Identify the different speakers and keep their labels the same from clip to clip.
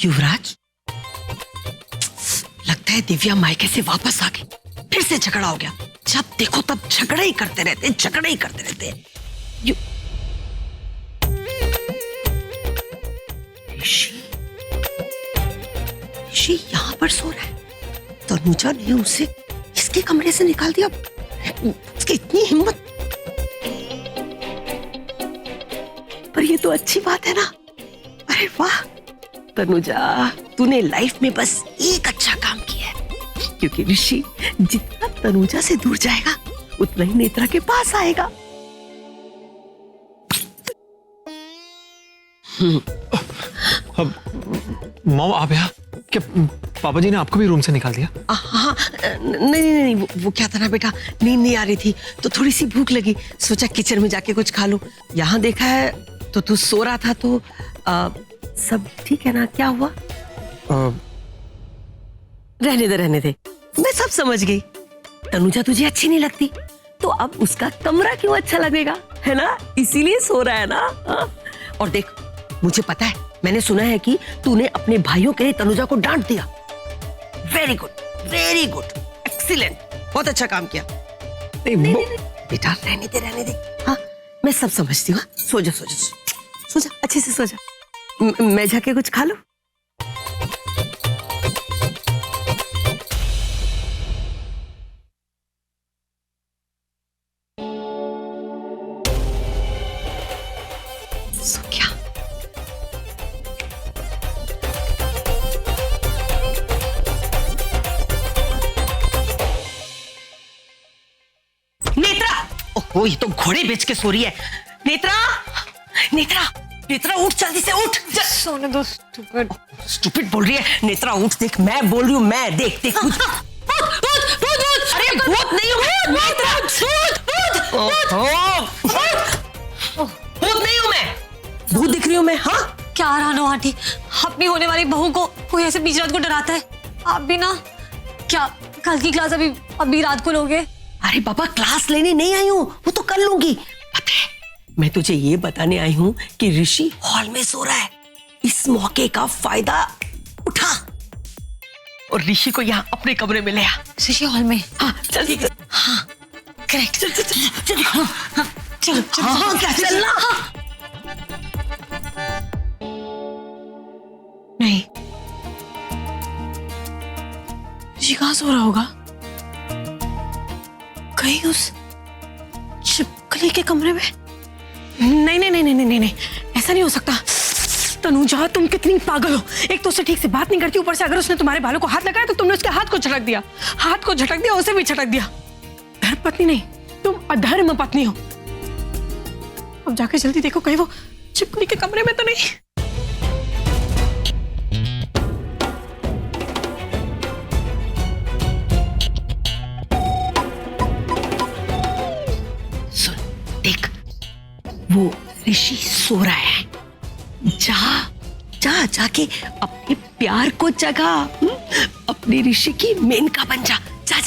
Speaker 1: युवराज, लगता है दिव्या मायके से वापस आ गई, फिर से झगड़ा हो गया। जब देखो तब झगड़ा ही करते रहते, झगड़ा ही करते रहते। ऋषि यहाँ पर सो रहा है। तनुजा ने उसे इसके कमरे से निकाल दिया। उसकी इतनी हिम्मत। पर ये तो अच्छी बात है ना। अरे वाह तनुजा, तूने लाइफ में बस एक अच्छा काम किया है, क्योंकि ऋषि जितना तनुजा से दूर जाएगा उतना ही नेत्रा के पास आएगा।
Speaker 2: मॉम आप यहाँ क्या? पापा जी ने आपको भी रूम से निकाल दिया?
Speaker 1: हाँ, नहीं, वो क्या था ना बेटा, नींद नहीं आ रही थी तो थोड़ी सी भूख लगी, सोचा किचन में जाके कुछ खा लूं। यहाँ देखा है तो तू सो रहा था, तो सब ठीक है ना? क्या हुआ? रहने दे, मैं सब समझ गई। तनुजा तुझे अच्छी नहीं लगती तो अब उसका कमरा क्यों अच्छा लगेगा, है ना? इसीलिए सो रहा है ना। और देख, मुझे पता है, मैंने सुना है कि तूने अपने भाइयों के लिए तनुजा को डांट दिया। वेरी गुड, एक्सीलेंट, बहुत अच्छा काम किया। नहीं, बेटा रहने दे। हाँ, मैं सब समझती हूँ। सो जा, अच्छे से सो जा। मैं जाके कुछ खा लूं? सो क्या? नेत्रा! ओह, ये तो घोड़े बेच के सो रही है। नेत्रा, उठ, जल्दी से उठ।
Speaker 3: सोने दो।
Speaker 1: स्टूपिड बोल रही है। नेत्रा उठ, देख मैं बोल रही हूँ, मैं देख। भूत! अरे भूत नहीं हूँ, नेत्रा भूत नहीं हूँ मैं, भूत दिख रही हूँ मैं। हाँ
Speaker 3: क्या रानो आंटी, अपनी होने वाली बहू को कोई ऐसे बीच रात को डराता है? आप भी ना, क्या कल की क्लास अभी रात को लोगे?
Speaker 1: अरे बाबा, क्लास लेने नहीं आई हूँ, वो तो कर लूंगी। पता है, मैं तुझे ये बताने आई हूँ कि ऋषि हॉल में सो रहा है। इस मौके का फायदा उठा और ऋषि को यहाँ अपने कमरे में ले आ।
Speaker 3: ऋषि हॉल में?
Speaker 1: हाँ जल्दी।
Speaker 3: हाँ करेक्ट।
Speaker 1: चल।
Speaker 3: चलो।
Speaker 1: हाँ क्या चलना? नहीं, ऋषि कहाँ सो रहा होगा? कहीं उस छिपकली के कमरे में? नहीं, ऐसा नहीं हो सकता। तनुजा, तुम कितनी पागल हो। एक तो उससे ठीक से बात नहीं करती, ऊपर से अगर उसने तुम्हारे बालों को हाथ लगाया तो तुमने उसके हाथ को झटक दिया, उसे भी झटक दिया। धर्म पत्नी नहीं, तुम अधर्म पत्नी हो। अब जाके जल्दी देखो कहीं वो छिपकली के कमरे में तो नहीं। सुन, देख, वो ऋषि सो रहा है। जाके अपने प्यार को जगा। अपने ऋषि की मेनका बन जा। जा।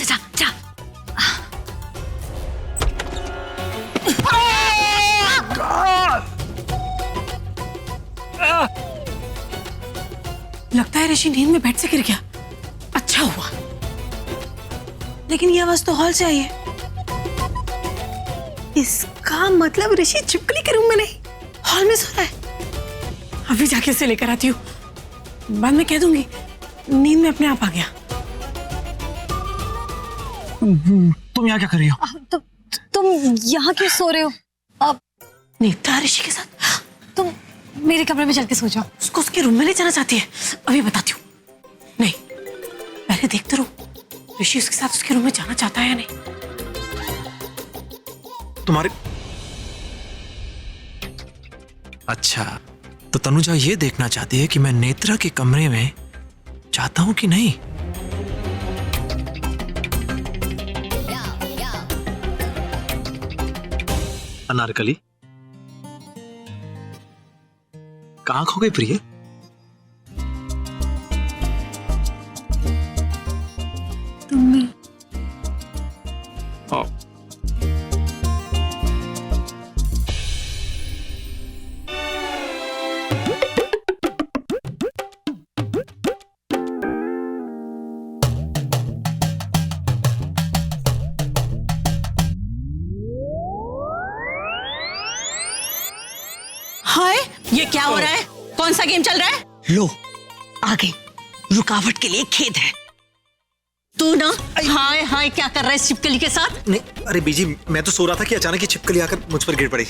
Speaker 1: लगता है ऋषि नींद में बेड से गिर गया। अच्छा हुआ, लेकिन ये आवाज तो हॉल से आई है। इसका मतलब ऋषि छिपकली के रूम में नहीं, हॉल में सो रहा है। अभी जाके उसे लेकर आती हूँ, बाद में कह दूंगी नींद में अपने आप आ गया।
Speaker 2: तुम यहाँ क्या कर रही हो?
Speaker 3: तुम यहाँ क्यों सो रहे हो? अब
Speaker 1: नेत्रा ऋषि के साथ?
Speaker 3: तुम मेरे कमरे में चल के सो जाओ।
Speaker 1: उसको उसके रूम में ले जाना चाहती है? अभी बताती हूँ। नहीं, पहले देखते रहो ऋषि उसके साथ उसके रूम में जाना चाहता है या नहीं।
Speaker 2: तुम्हारे अच्छा, तो तनुजा ये देखना चाहती है कि मैं नेत्रा के कमरे में जाता हूं कि नहीं। अनारकली, कहां खो गई प्रिय?
Speaker 3: तुम्हें
Speaker 4: क्या हो रहा है? कौन सा गेम चल रहा है?
Speaker 1: लो आगे, रुकावट के लिए खेद है।
Speaker 4: तू ना हाय हाय क्या कर रहा है छिपकली के साथ?
Speaker 2: नहीं अरे बीजी, मैं तो सो रहा था कि अचानक ही छिपकली आकर मुझ पर गिर पड़ी।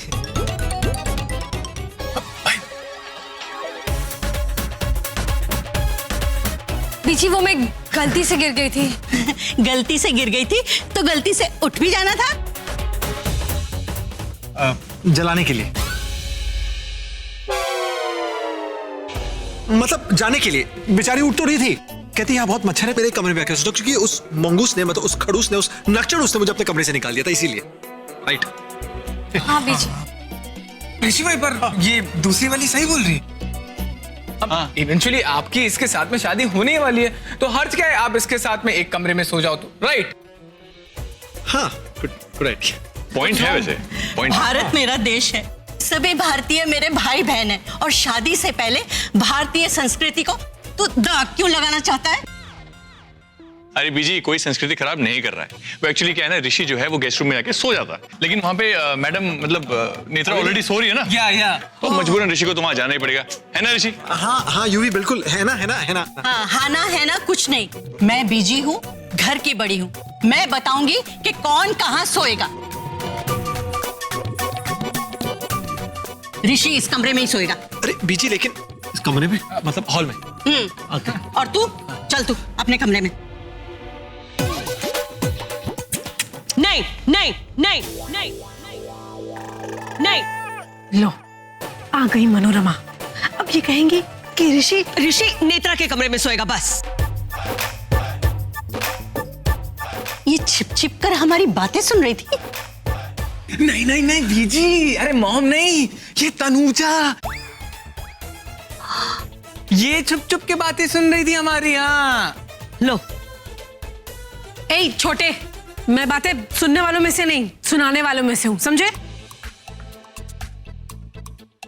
Speaker 3: बीजी वो मैं गलती से गिर गई थी।
Speaker 4: गलती से गिर गई थी तो गलती से उठ भी जाना था।
Speaker 2: जलाने के लिए, मतलब जाने के लिए। बेचारी उठ तो रही थी, कहती यहाँ बहुत मच्छर है, मेरे कमरे में आकर सो, क्योंकि उस मंगूस ने, मतलब उस खड़ूस ने, उस नक्चड़ ने मुझे अपने कमरे से निकाल दिया था, इसीलिए। राइट?
Speaker 3: हाँ बीजी।
Speaker 5: ऋषि भाई पर ये दूसरी वाली सही बोल रही। अब इवेंचुअली आपकी इसके साथ में शादी होने ही वाली है, तो हर्ज क्या है आप इसके साथ में एक कमरे में सो जाओ तो, राइट?
Speaker 2: हाँ, गुड आइडिया।
Speaker 6: पॉइंट है वैसे, पॉइंट।
Speaker 4: भारत मेरा देश है, सभी भारतीय मेरे भाई बहन हैं, और शादी से पहले भारतीय संस्कृति को तू दाग क्यों लगाना चाहता है?
Speaker 6: अरे बीजी, कोई संस्कृति खराब नहीं कर रहा है। वो एक्चुअली क्या है ना, ऋषि जो है वो गेस्ट रूम में जाके सो जाता है, लेकिन वहाँ पे मैडम मतलब नेत्रा ऑलरेडी सो रही है ना,
Speaker 5: या
Speaker 6: तो मजबूरन ऋषि को तो वहाँ जाना ही पड़ेगा, है ना ऋषि?
Speaker 2: हाँ हाँ यूवी बिल्कुल, है ना।
Speaker 4: हाँ हाना है ना, कुछ नहीं। मैं बीजी हूँ, घर की बड़ी हूँ, मैं बताऊंगी कि कौन कहाँ सोएगा। ऋषि इस कमरे में ही सोएगा।
Speaker 2: अरे बीजी, लेकिन इस कमरे में, मतलब हॉल में।
Speaker 4: और तू चल, तू अपने कमरे में। नहीं नहीं नहीं नहीं नहीं।
Speaker 1: लो आ गई मनोरमा। अब ये कहेंगी कि ऋषि नेत्रा के कमरे में सोएगा, बस।
Speaker 4: ये छिप छिप कर हमारी बातें सुन रही थी।
Speaker 5: नहीं बीजी, अरे मॉम नहीं, ये तनुजा, ये चुप चुप के बातें सुन रही थी हमारी। यहाँ
Speaker 1: लो
Speaker 3: ए छोटे, मैं बातें सुनने वालों में से नहीं, सुनाने वालों में से हूँ, समझे?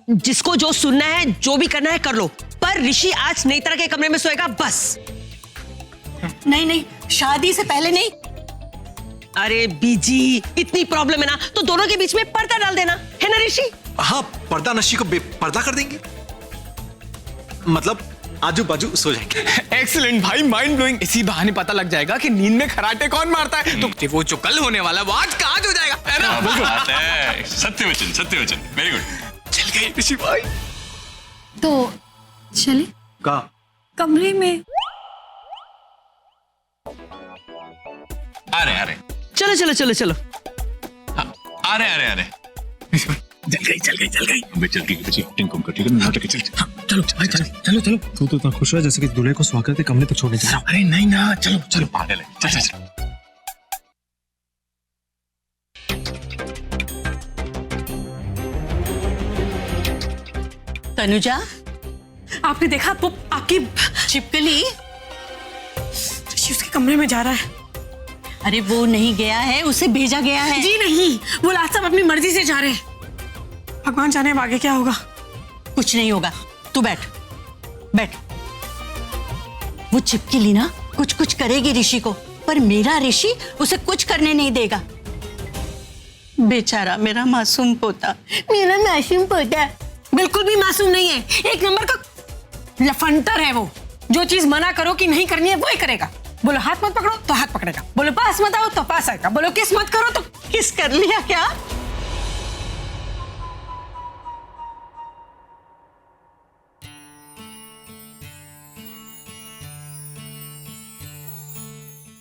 Speaker 1: जिसको जो सुनना है, जो भी करना है कर लो, पर ऋषि आज नेत्रा के कमरे में सोएगा, बस।
Speaker 4: नहीं नहीं, शादी से पहले नहीं।
Speaker 1: अरे बीजी, इतनी प्रॉब्लम है ना, तो दोनों के बीच में पर्दा डाल देना, है ना ऋषि?
Speaker 2: हाँ, पर्दा नशी को बेपर्दा कर देंगे, मतलब आजू बाजू सो जाएंगे।
Speaker 5: एक्सीलेंट भाई, माइंड ब्लोइंग। इसी बहाने पता लग जाएगा कि नींद में खराटे कौन मारता है, तो वो जो कल होने वाला वो आज कहाँ हो जाएगा, है ना?
Speaker 6: बात है, सत्यवचन, वेरी गुड।
Speaker 5: चल गई ऋषि भाई।
Speaker 3: तो चले
Speaker 2: का
Speaker 3: कमरे में।
Speaker 6: आ रहे
Speaker 1: चलो चलो चलो चलो।
Speaker 6: आ रहे।
Speaker 5: चल गई।
Speaker 6: अबे चल ठीक है, टिंकुम कर, ठीक है, नाटक चल।
Speaker 5: चलो।
Speaker 2: तू तो इतना खुश है जैसे कि दूल्हे को स्वागत के कमरे तक छोड़ने जा रहा हूँ।
Speaker 5: अरे नहीं ना, चलो
Speaker 6: पागल है, चल।
Speaker 4: तनुजा,
Speaker 3: आपने देखा वो आपकी
Speaker 4: छिपकली?
Speaker 3: ऋषि उसके कमरे में जा रहा है।
Speaker 4: अरे वो नहीं गया है, उसे भेजा गया है।
Speaker 3: जी नहीं, वो लास्ट सब अपनी मर्जी से जा रहे हैं। भगवान जाने अब आगे क्या होगा।
Speaker 4: कुछ नहीं होगा, तू बैठ। वो छिपकली ना कुछ करेगी ऋषि को, पर मेरा ऋषि उसे कुछ करने नहीं देगा। बेचारा मेरा मासूम पोता।
Speaker 3: बिल्कुल भी मासूम नहीं है, एक नंबर का लफंटर है वो। जो चीज मना करो कि नहीं करनी है वो ही करेगा। बोलो हाथ मत पकड़ो तो हाथ पकड़ेगा, बोलो पास मत आओ तो पास आएगा, बोलो किस मत करो तो
Speaker 4: किस कर लिया क्या?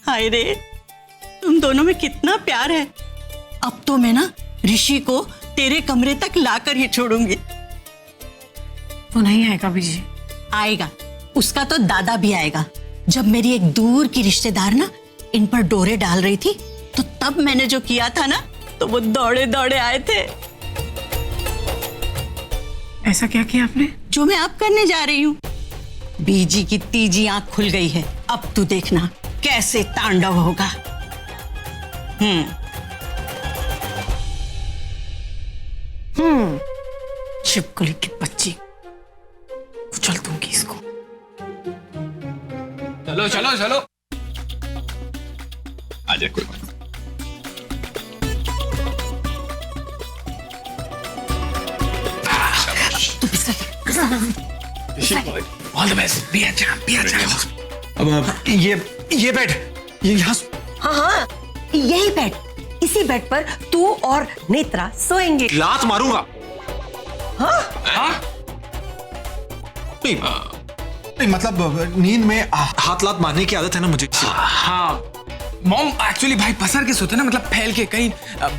Speaker 4: हाय रे, तुम दोनों में कितना प्यार है। अब तो मैं ना ऋषि को तेरे कमरे तक लाकर ही छोड़ूंगी।
Speaker 3: वो नहीं आएगा बीजी।
Speaker 4: आएगा, उसका तो दादा भी आएगा। जब मेरी एक दूर की रिश्तेदार ना इन पर डोरे डाल रही थी, तो तब मैंने जो किया था ना, तो वो दौड़े दौड़े आए थे।
Speaker 3: ऐसा क्या किया आपने?
Speaker 4: जो मैं अब करने जा रही हूँ। बीजी की तीजी आंख खुल गई है, अब तू देखना कैसे तांडव होगा।
Speaker 3: छिपकली की बच्ची, उछल दूंगी इसको।
Speaker 5: चलो।
Speaker 6: आ जाए, कोई बात
Speaker 3: तू बिस्तर
Speaker 5: ऑल द बेस्ट, बी अच्छा, बी अच्छा।
Speaker 2: अब ये बेड, ये यहाँ
Speaker 1: हाँ हाँ, यही बेड, इसी बेड पर तू और नेत्रा सोएंगे।
Speaker 2: लात मारूंगा।
Speaker 5: हाँ?
Speaker 2: नहीं मतलब नींद में हाथ लात मारने की आदत है ना मुझे।
Speaker 5: हाँ मॉम एक्चुअली भाई पसर के सोते ना, मतलब फैल के, कहीं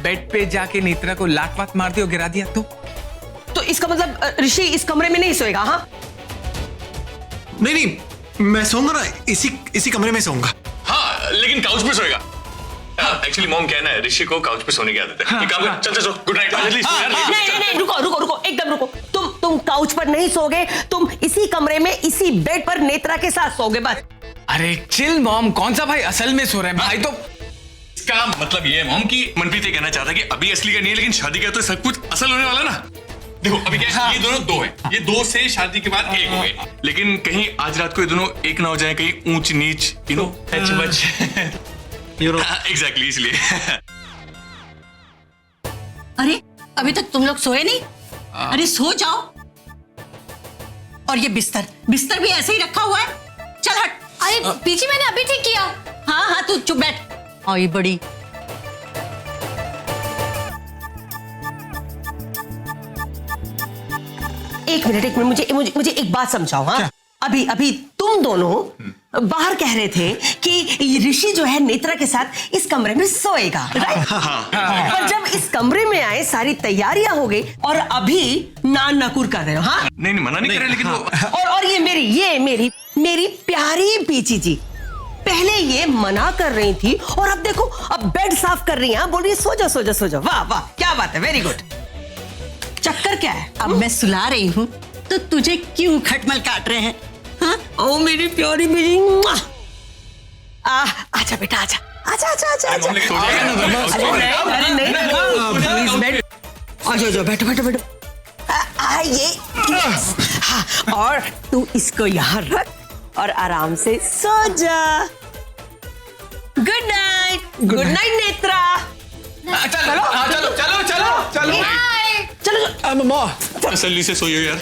Speaker 5: बेड पे जाके नेत्रा को लात वात मार दी और गिरा दिया
Speaker 1: तो इसका मतलब ऋषि इस कमरे में नहीं सोएगा? हाँ
Speaker 2: नहीं, मैं सोऊंगा ना, इसी कमरे में सोऊंगा।
Speaker 6: हाँ लेकिन काउच पे सोएगा। एक्चुअली मॉम कहना है ऋषि को काउच पे सोने की आदत है। एक काम कर, चल सो, गुड नाइट। जल्दी सो यार।
Speaker 1: नहीं, रुको, एकदम रुको। तुम काउच पर नहीं सोगे, तुम इसी कमरे में इसी बेड पर नेत्रा के साथ सोगे बस।
Speaker 5: अरे चिल मॉम, कौन सा भाई असल में सो रहे हैं भाई? तो
Speaker 6: इसका मतलब ये है मॉम कि मनप्रीत ये कहना चाहता है कि अभी असली का नहीं है, लेकिन शादी का तो सब कुछ असल होने वाला ना। देखो अभी क्या है, ये दोनों दो है, ये दो से शादी के बाद एक हो गए, लेकिन कहीं आज रात को ये दोनों एक ना हो जाए, कहीं ऊंच नीच, यू नो, एग्जैक्टली, इसलिए।
Speaker 4: अरे अभी तक तुम लोग सोए नहीं? अरे सो जाओ। और ये बिस्तर भी ऐसे ही रखा हुआ है। चल हट।
Speaker 7: अरे बीजी मैंने अभी ठीक किया।
Speaker 4: हाँ तू चुप बैठ। आई बड़ी।
Speaker 1: एक मिनट, मुझे एक बात समझाओ। हाँ, अभी तुम दोनों बाहर कह रहे थे कि ऋषि जो है नेत्रा के साथ इस कमरे में सोएगा, राइट? पर जब इस कमरे में आए सारी तैयारियां हो गई और अभी नान नकुर कर रहे हो। हाँ
Speaker 6: नहीं मना नहीं कर रहे, लेकिन
Speaker 1: और ये मेरी प्यारी पीची जी, पहले ये मना कर रही थी और अब देखो, अब बेड साफ कर रही है, बोल रही है सो जा। वाह क्या बात है, वेरी गुड।
Speaker 4: चक्कर क्या है? अब मैं सुला रही हूँ तो तुझे क्यों खटमल काट रहे हैं? हाँ?
Speaker 1: ओ मेरी प्यारी बेटी, आजा बेटा, आजा।
Speaker 6: मॉम सो जाएगा ना।
Speaker 1: प्लीज बैठो। ये हाँ, और तू इसको यहाँ रख और आराम से सो जा। Good night Netra.
Speaker 5: चलो।
Speaker 6: जल्दी से सोइए यार।